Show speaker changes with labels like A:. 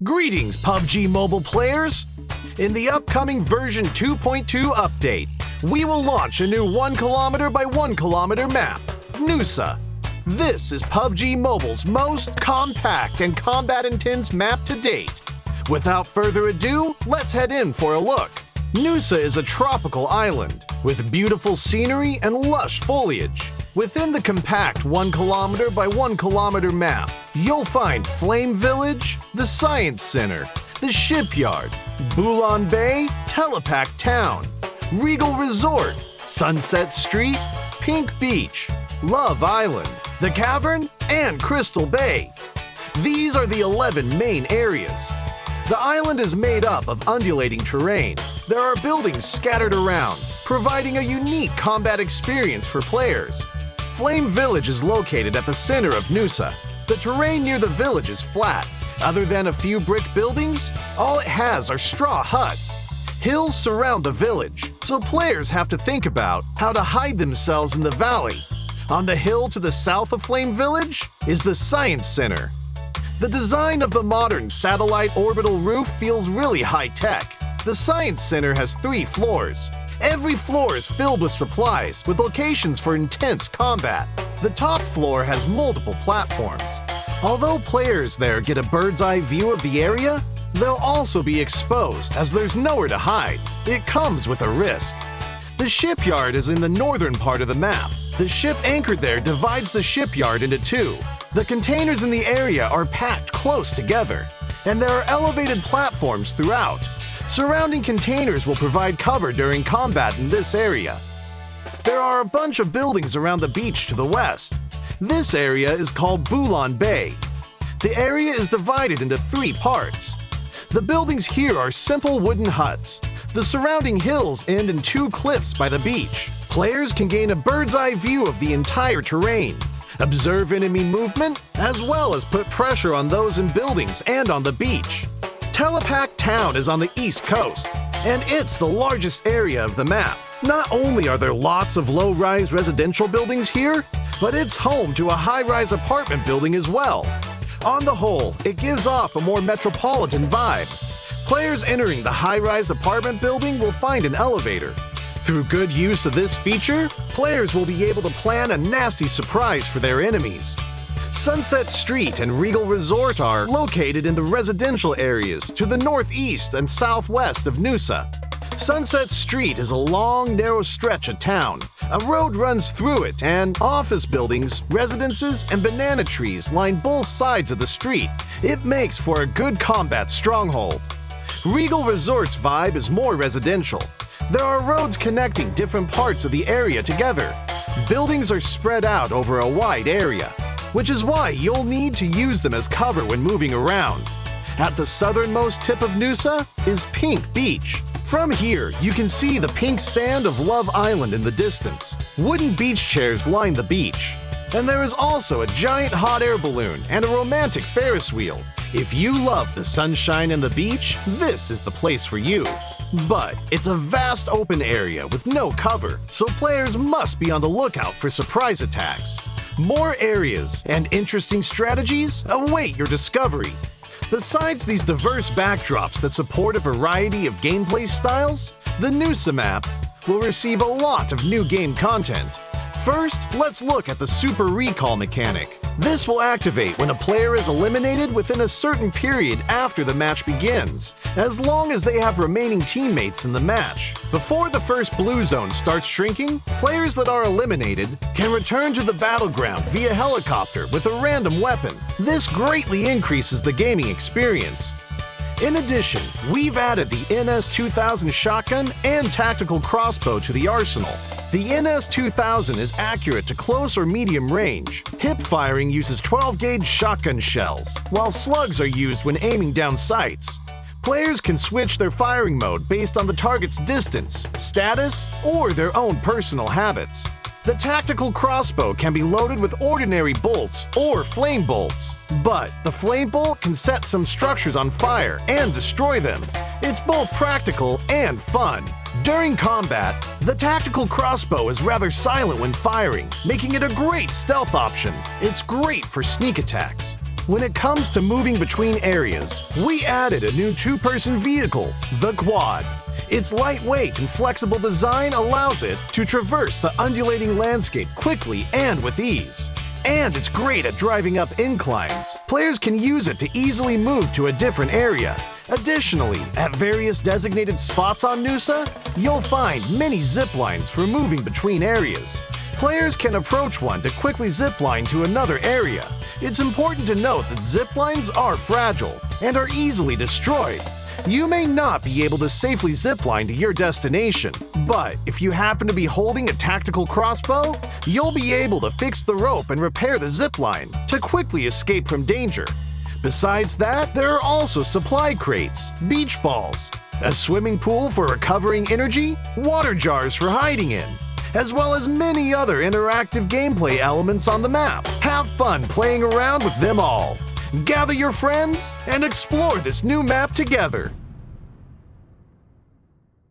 A: Greetings, PUBG Mobile players! In the upcoming version 2.2 update, we will launch a new 1 km by 1 km map, NUSA. This is PUBG Mobile's most compact and combat-intense map to date. Without further ado, let's head in for a look. NUSA is a tropical island with beautiful scenery and lush foliage. Within the compact 1 km by 1 km map, you'll find Flame Village, the Science Center, the Shipyard, Bulan Bay, Telepack Town, Regal Resort, Sunset Street, Pink Beach, Love Island, the Cavern, and Crystal Bay. These are the 11 main areas. The island is made up of undulating terrain. There are buildings scattered around, providing a unique combat experience for players. Flame Village is located at the center of NUSA. The terrain near the village is flat. Other than a few brick buildings, all it has are straw huts. Hills surround the village, so players have to think about how to hide themselves in the valley. On the hill to the south of Flame Village is the Science Center. The design of the modern satellite orbital roof feels really high-tech. The Science Center has 3 floors. Every floor is filled with supplies, with locations for intense combat. The top floor has multiple platforms. Although players there get a bird's-eye view of the area, they'll also be exposed as there's nowhere to hide. It comes with a risk. The Shipyard is in the northern part of the map. The ship anchored there divides the shipyard into 2. The containers in the area are packed close together, and there are elevated platforms throughout. Surrounding containers will provide cover during combat in this area. There are a bunch of buildings around the beach to the west. This area is called Bulan Bay. The area is divided into 3 parts. The buildings here are simple wooden huts. The surrounding hills end in 2 cliffs by the beach. Players can gain a bird's-eye view of the entire terrain, observe enemy movement, as well as put pressure on those in buildings and on the beach. Telepack Town is on the east coast, and it's the largest area of the map. Not only are there lots of low-rise residential buildings here, but it's home to a high-rise apartment building as well. On the whole, it gives off a more metropolitan vibe. Players entering the high-rise apartment building will find an elevator. Through good use of this feature, players will be able to plan a nasty surprise for their enemies. Sunset Street and Regal Resort are located in the residential areas to the northeast and southwest of NUSA. Sunset Street is a long, narrow stretch of town. A road runs through it, and office buildings, residences, and banana trees line both sides of the street. It makes for a good combat stronghold. Regal Resort's vibe is more residential. There are roads connecting different parts of the area together. Buildings are spread out over a wide area, which is why you'll need to use them as cover when moving around. At the southernmost tip of NUSA is Pink Beach. From here, you can see the pink sand of Love Island in the distance. Wooden beach chairs line the beach. And there is also a giant hot air balloon and a romantic Ferris wheel. If you love the sunshine and the beach, this is the place for you. But it's a vast open area with no cover, so players must be on the lookout for surprise attacks. More areas and interesting strategies await your discovery. Besides these diverse backdrops that support a variety of gameplay styles, the NUSA map will receive a lot of new game content. First, let's look at the Super Recall mechanic. This will activate when a player is eliminated within a certain period after the match begins, as long as they have remaining teammates in the match. Before the first blue zone starts shrinking, players that are eliminated can return to the battleground via helicopter with a random weapon. This greatly increases the gaming experience. In addition, we've added the NS-2000 shotgun and tactical crossbow to the arsenal. The NS-2000 is accurate to close or medium range. Hip firing uses 12-gauge shotgun shells, while slugs are used when aiming down sights. Players can switch their firing mode based on the target's distance, status, or their own personal habits. The tactical crossbow can be loaded with ordinary bolts or flame bolts, but the flame bolt can set some structures on fire and destroy them. It's both practical and fun. During combat, the tactical crossbow is rather silent when firing, making it a great stealth option. It's great for sneak attacks. When it comes to moving between areas, we added a new two-person vehicle, the Quad. Its lightweight and flexible design allows it to traverse the undulating landscape quickly and with ease. And it's great at driving up inclines. Players can use it to easily move to a different area. Additionally, at various designated spots on NUSA, you'll find many zip lines for moving between areas. Players can approach one to quickly zip line to another area. It's important to note that zip lines are fragile and are easily destroyed. You may not be able to safely zipline to your destination, but if you happen to be holding a tactical crossbow, you'll be able to fix the rope and repair the zipline to quickly escape from danger. Besides that, there are also supply crates, beach balls, a swimming pool for recovering energy, water jars for hiding in, as well as many other interactive gameplay elements on the map. Have fun playing around with them all. Gather your friends and explore this new map together.